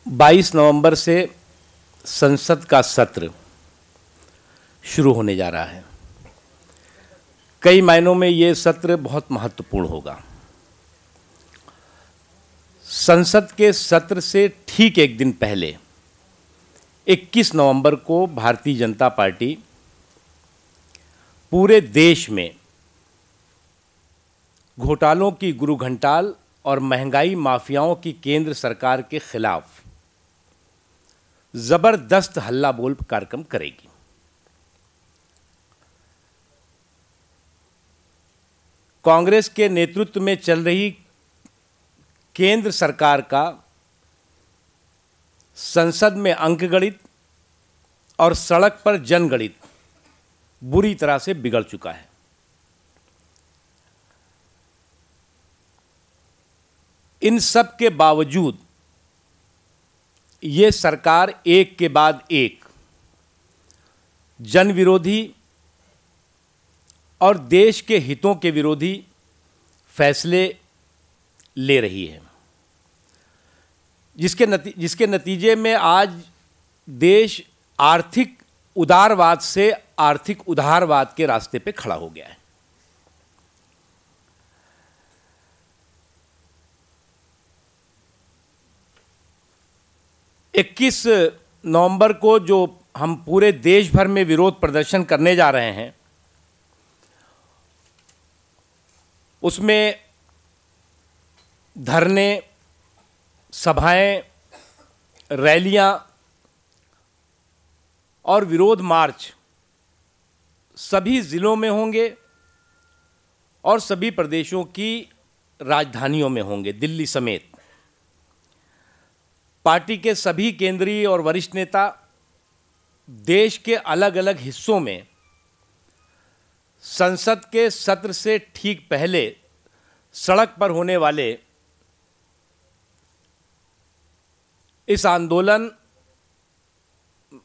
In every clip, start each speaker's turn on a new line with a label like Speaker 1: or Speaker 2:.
Speaker 1: 22 नवंबर से संसद का सत्र शुरू होने जा रहा है। कई मायनों में ये सत्र बहुत महत्वपूर्ण होगा। संसद के सत्र से ठीक एक दिन पहले 21 नवंबर को भारतीय जनता पार्टी पूरे देश में घोटालों की गुरु घंटाल और महंगाई माफियाओं की केंद्र सरकार के खिलाफ जबरदस्त हल्ला बोल कार्यक्रम करेगी। कांग्रेस के नेतृत्व में चल रही केंद्र सरकार का संसद में अंकगणित और सड़क पर जनगणित बुरी तरह से बिगड़ चुका है। इन सब के बावजूद ये सरकार एक के बाद एक जन विरोधी और देश के हितों के विरोधी फैसले ले रही है, जिसके नतीजे में आज देश आर्थिक उदारवाद से आर्थिक उदारवाद के रास्ते पे खड़ा हो गया है। इक्कीस नवंबर को जो हम पूरे देश भर में विरोध प्रदर्शन करने जा रहे हैं, उसमें धरने, सभाएं, रैलियां और विरोध मार्च सभी जिलों में होंगे और सभी प्रदेशों की राजधानियों में होंगे, दिल्ली समेत। पार्टी के सभी केंद्रीय और वरिष्ठ नेता देश के अलग अलग हिस्सों में संसद के सत्र से ठीक पहले सड़क पर होने वाले इस आंदोलन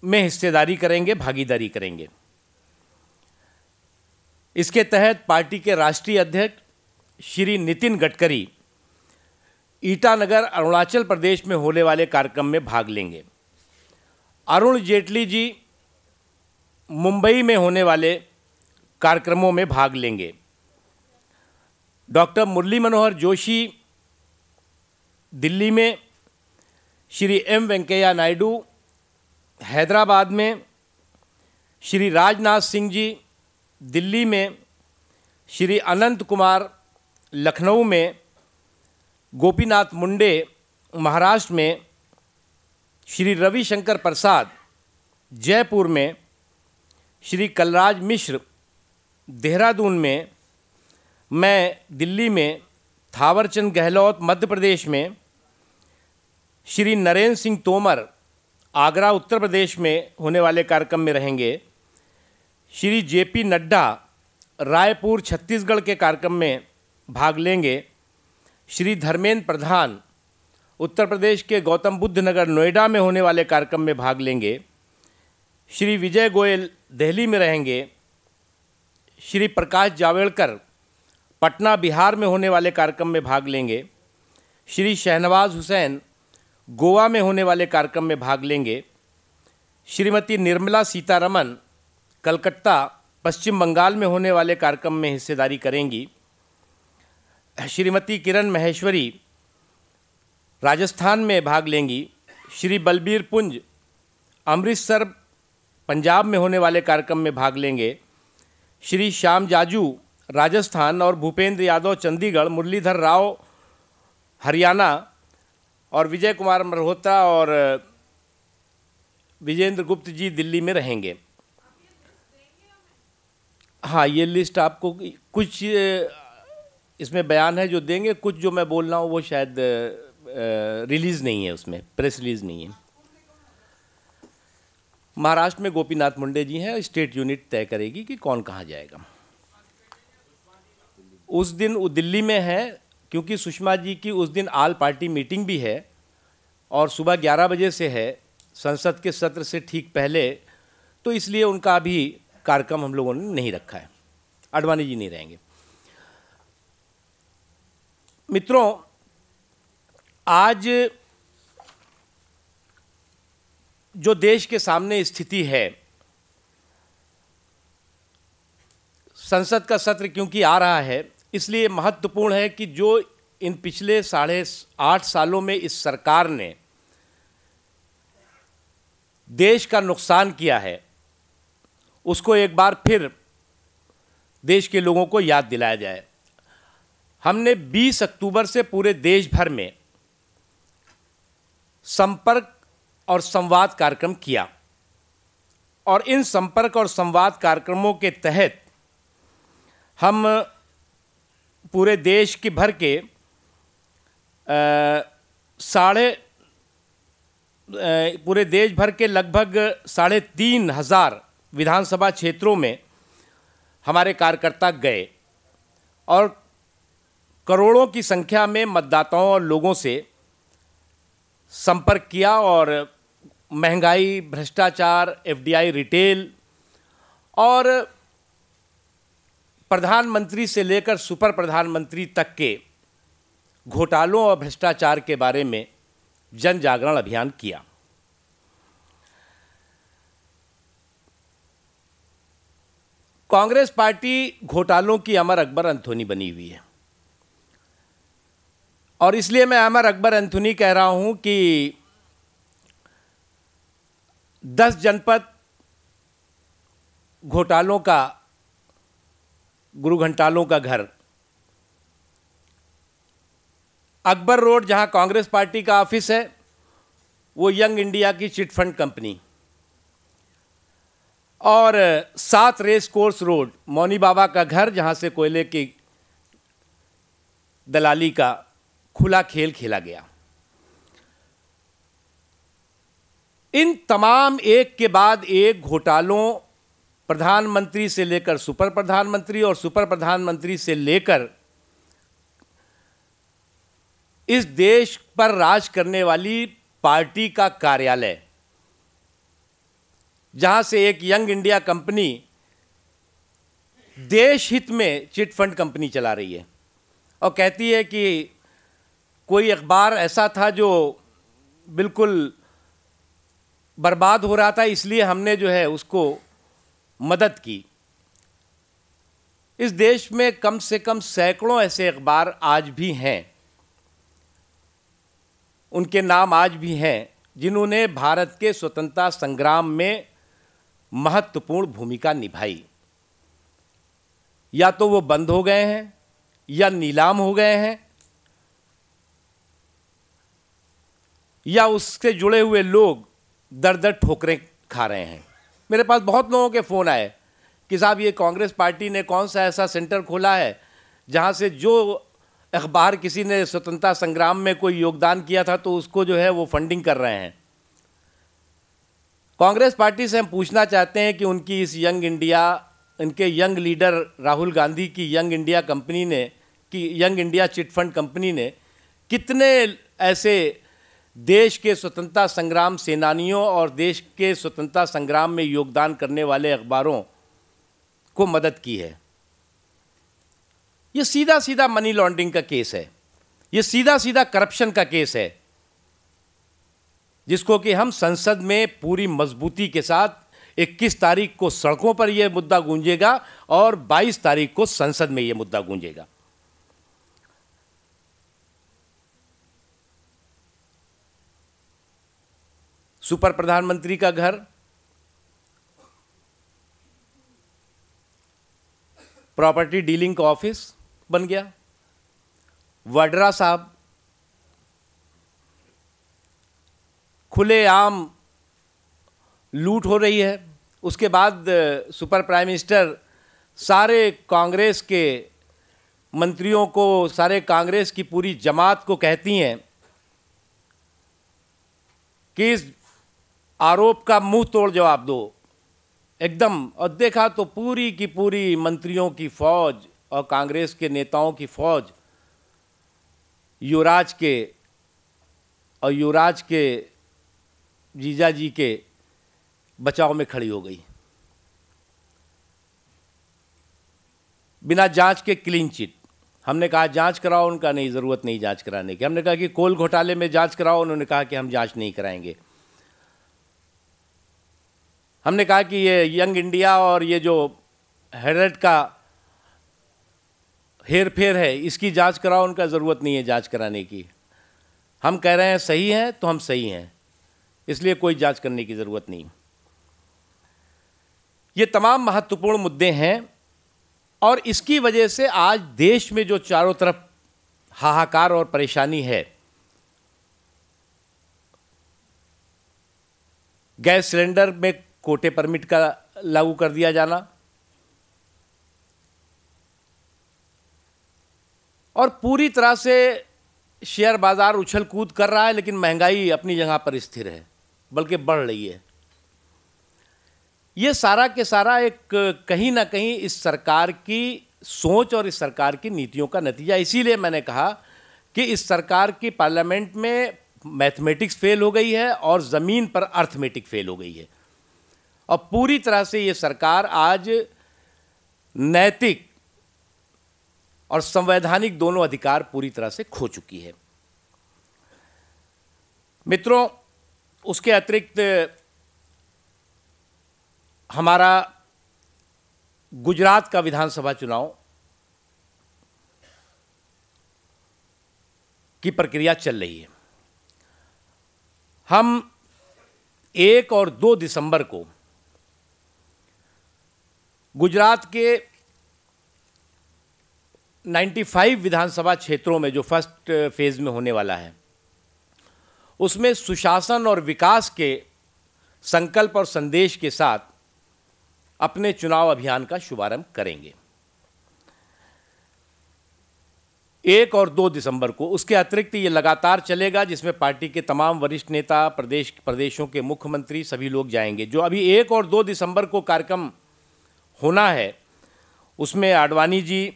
Speaker 1: में हिस्सेदारी करेंगे, भागीदारी करेंगे। इसके तहत पार्टी के राष्ट्रीय अध्यक्ष श्री नितिन गडकरी ईटानगर, अरुणाचल प्रदेश में होने वाले कार्यक्रम में भाग लेंगे। अरुण जेटली जी मुंबई में होने वाले कार्यक्रमों में भाग लेंगे। डॉक्टर मुरली मनोहर जोशी दिल्ली में, श्री एम वेंकैया नायडू हैदराबाद में, श्री राजनाथ सिंह जी दिल्ली में, श्री अनंत कुमार लखनऊ में, गोपीनाथ मुंडे महाराष्ट्र में, श्री रविशंकर प्रसाद जयपुर में, श्री कलराज मिश्र देहरादून में, मैं दिल्ली में, थावरचंद गहलोत मध्य प्रदेश में, श्री नरेंद्र सिंह तोमर आगरा उत्तर प्रदेश में होने वाले कार्यक्रम में रहेंगे, श्री जेपी नड्डा रायपुर छत्तीसगढ़ के कार्यक्रम में भाग लेंगे, श्री धर्मेंद्र प्रधान उत्तर प्रदेश के गौतम बुद्ध नगर नोएडा में होने वाले कार्यक्रम में भाग लेंगे, श्री विजय गोयल दिल्ली में रहेंगे, श्री प्रकाश जावड़ेकर पटना बिहार में होने वाले कार्यक्रम में भाग लेंगे, श्री शहनवाज हुसैन गोवा में होने वाले कार्यक्रम में भाग लेंगे, श्रीमती निर्मला सीतारमन कलकत्ता पश्चिम बंगाल में होने वाले कार्यक्रम में हिस्सेदारी करेंगी, श्रीमती किरण महेश्वरी राजस्थान में भाग लेंगी, श्री बलबीर पुंज अमृतसर पंजाब में होने वाले कार्यक्रम में भाग लेंगे, श्री श्याम जाजू राजस्थान और भूपेंद्र यादव चंडीगढ़, मुरलीधर राव हरियाणा और विजय कुमार मल्होत्रा और विजेंद्र गुप्त जी दिल्ली में रहेंगे। हाँ, ये लिस्ट आपको कुछ इसमें बयान है जो देंगे, कुछ जो मैं बोल रहा हूँ वो शायद रिलीज़ नहीं है, उसमें प्रेस रिलीज़ नहीं है। महाराष्ट्र में गोपीनाथ मुंडे जी हैं, स्टेट यूनिट तय करेगी कि कौन कहाँ जाएगा। उस दिन वो दिल्ली में है क्योंकि सुषमा जी की उस दिन आल पार्टी मीटिंग भी है और सुबह 11 बजे से है, संसद के सत्र से ठीक पहले, तो इसलिए उनका अभी कार्यक्रम हम लोगों ने नहीं रखा है। आडवाणी जी नहीं रहेंगे। मित्रों, आज जो देश के सामने स्थिति है, संसद का सत्र क्योंकि आ रहा है, इसलिए महत्वपूर्ण है कि जो इन पिछले 8.5 सालों में इस सरकार ने देश का नुकसान किया है, उसको एक बार फिर देश के लोगों को याद दिलाया जाए। हमने 20 अक्टूबर से पूरे देश भर में संपर्क और संवाद कार्यक्रम किया, और इन संपर्क और संवाद कार्यक्रमों के तहत हम पूरे देश के भर के पूरे देश भर के लगभग 3,500 विधानसभा क्षेत्रों में हमारे कार्यकर्ता गए और करोड़ों की संख्या में मतदाताओं और लोगों से संपर्क किया, और महंगाई, भ्रष्टाचार, एफडीआई, रिटेल और प्रधानमंत्री से लेकर सुपर प्रधानमंत्री तक के घोटालों और भ्रष्टाचार के बारे में जन जागरण अभियान किया। कांग्रेस पार्टी घोटालों की अमर अकबर अंथोनी बनी हुई है, और इसलिए मैं अमर अकबर अंथोनी कह रहा हूं कि 10 जनपद घोटालों का, गुरु घंटालों का घर, अकबर रोड जहां कांग्रेस पार्टी का ऑफिस है, वो यंग इंडिया की चिट फंड कंपनी, और 7 race course road Mauni Baba का घर, जहां से कोयले की दलाली का खुला खेल खेला गया। इन तमाम एक के बाद एक घोटालों, प्रधानमंत्री से लेकर सुपर प्रधानमंत्री और सुपर प्रधानमंत्री से लेकर इस देश पर राज करने वाली पार्टी का कार्यालय, जहां से एक यंग इंडिया कंपनी देश हित में चिट फंड कंपनी चला रही है और कहती है कि कोई अखबार ऐसा था जो बिल्कुल बर्बाद हो रहा था, इसलिए हमने जो है उसको मदद की। इस देश में कम से कम सैकड़ों ऐसे अखबार आज भी हैं, उनके नाम आज भी हैं, जिन्होंने भारत के स्वतंत्रता संग्राम में महत्वपूर्ण भूमिका निभाई। या तो वो बंद हो गए हैं या नीलाम हो गए हैं, या उससे जुड़े हुए लोग दर दर ठोकरें खा रहे हैं। मेरे पास बहुत लोगों के फ़ोन आए कि साहब ये कांग्रेस पार्टी ने कौन सा ऐसा सेंटर खोला है जहां से जो अखबार किसी ने स्वतंत्रता संग्राम में कोई योगदान किया था तो उसको जो है वो फंडिंग कर रहे हैं। कांग्रेस पार्टी से हम पूछना चाहते हैं कि उनकी इस यंग इंडिया, इनके यंग लीडर राहुल गांधी की यंग इंडिया कंपनी ने, कि young India chit fund company ने कितने ऐसे देश के स्वतंत्रता संग्राम सेनानियों और देश के स्वतंत्रता संग्राम में योगदान करने वाले अखबारों को मदद की है। ये सीधा सीधा मनी लॉन्ड्रिंग का केस है, ये सीधा सीधा करप्शन का केस है, जिसको कि हम संसद में पूरी मजबूती के साथ 21 तारीख को सड़कों पर यह मुद्दा गूंजेगा और 22 तारीख को संसद में यह मुद्दा गूंजेगा। सुपर प्रधानमंत्री का घर, प्रॉपर्टी डीलिंग का ऑफिस बन गया। वड्रा साहब खुलेआम लूट हो रही है। उसके बाद सुपर प्राइम मिनिस्टर सारे कांग्रेस के मंत्रियों को, सारे कांग्रेस की पूरी जमात को कहती हैं कि इस आरोप का मुंह तोड़ जवाब दो एकदम। और देखा तो पूरी की पूरी मंत्रियों की फौज और कांग्रेस के नेताओं की फौज युवराज के जीजा जी के बचाव में खड़ी हो गई, बिना जांच के क्लीन चिट। हमने कहा जांच कराओ, उनका नहीं, ज़रूरत नहीं जांच कराने की। हमने कहा कि कोल घोटाले में जांच कराओ, उन्होंने कहा कि हम जांच नहीं कराएंगे। हमने कहा कि ये यंग इंडिया और ये जो हेरिटेज का हेर फेर है, इसकी जांच कराओ। उनका ज़रूरत नहीं है जांच कराने की। हम कह रहे हैं सही है तो हम सही हैं, इसलिए कोई जांच करने की ज़रूरत नहीं। ये तमाम महत्वपूर्ण मुद्दे हैं और इसकी वजह से आज देश में जो चारों तरफ हाहाकार और परेशानी है, गैस सिलेंडर में कोटे परमिट का लागू कर दिया जाना और पूरी तरह से शेयर बाजार उछल कूद कर रहा है, लेकिन महंगाई अपनी जगह पर स्थिर है, बल्कि बढ़ रही है। ये सारा के सारा एक कहीं ना कहीं इस सरकार की सोच और इस सरकार की नीतियों का नतीजा। इसीलिए मैंने कहा कि इस सरकार की पार्लियामेंट में मैथमेटिक्स फेल हो गई है और ज़मीन पर अर्थमेटिक फेल हो गई है और पूरी तरह से ये सरकार आज नैतिक और संवैधानिक दोनों अधिकार पूरी तरह से खो चुकी है। मित्रों, उसके अतिरिक्त हमारा गुजरात का विधानसभा चुनाव की प्रक्रिया चल रही है। हम 1 और 2 दिसंबर को गुजरात के 95 विधानसभा क्षेत्रों में जो फर्स्ट फेज में होने वाला है, उसमें सुशासन और विकास के संकल्प और संदेश के साथ अपने चुनाव अभियान का शुभारंभ करेंगे 1 और 2 दिसंबर को। उसके अतिरिक्त ये लगातार चलेगा, जिसमें पार्टी के तमाम वरिष्ठ नेता, प्रदेशों के मुख्यमंत्री, सभी लोग जाएंगे। जो अभी 1 और 2 दिसंबर को कार्यक्रम होना है, उसमें आडवाणी जी,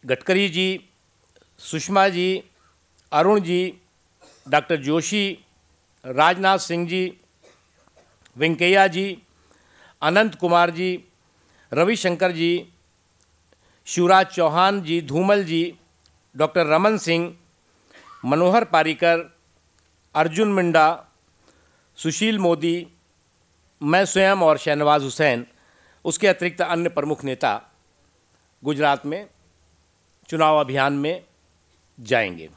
Speaker 1: गडकरी जी, सुषमा जी, अरुण जी, डॉक्टर जोशी, राजनाथ सिंह जी, वेंकैया जी, अनंत कुमार जी, रविशंकर जी, शिवराज चौहान जी, धूमल जी, डॉक्टर रमन सिंह, मनोहर पारीकर, अर्जुन मुंडा, सुशील मोदी, मैं स्वयं और शहनवाज हुसैन, उसके अतिरिक्त अन्य प्रमुख नेता गुजरात में चुनाव अभियान में जाएंगे।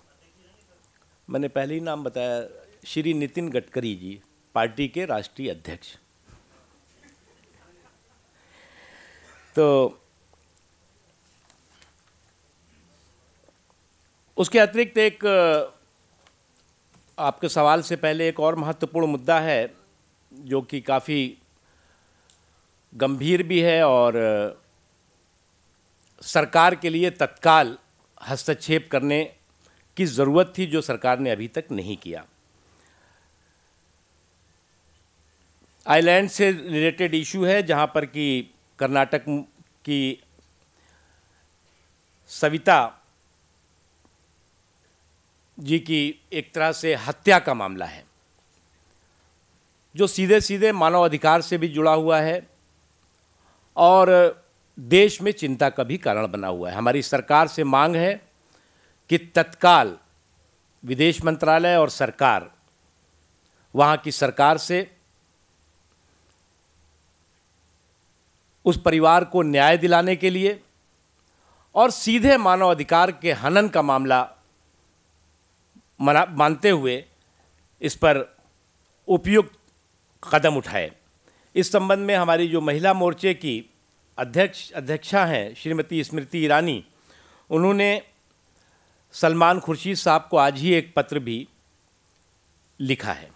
Speaker 1: मैंने पहले ही नाम बताया, श्री नितिन गडकरी जी, पार्टी के राष्ट्रीय अध्यक्ष। तो उसके अतिरिक्त एक आपके सवाल से पहले एक और महत्वपूर्ण मुद्दा है जो कि काफ़ी गंभीर भी है और सरकार के लिए तत्काल हस्तक्षेप करने की ज़रूरत थी, जो सरकार ने अभी तक नहीं किया। आइलैंड से रिलेटेड इशू है, जहां पर कि कर्नाटक की सविता जी की एक तरह से हत्या का मामला है, जो सीधे सीधे मानव अधिकार से भी जुड़ा हुआ है और देश में चिंता का भी कारण बना हुआ है। हमारी सरकार से मांग है कि तत्काल विदेश मंत्रालय और सरकार वहाँ की सरकार से उस परिवार को न्याय दिलाने के लिए और सीधे मानव अधिकार के हनन का मामला मानते हुए इस पर उपयुक्त कदम उठाए। इस संबंध में हमारी जो महिला मोर्चे की अध्यक्षा हैं श्रीमती स्मृति ईरानी, उन्होंने सलमान खुर्शीद साहब को आज ही एक पत्र भी लिखा है।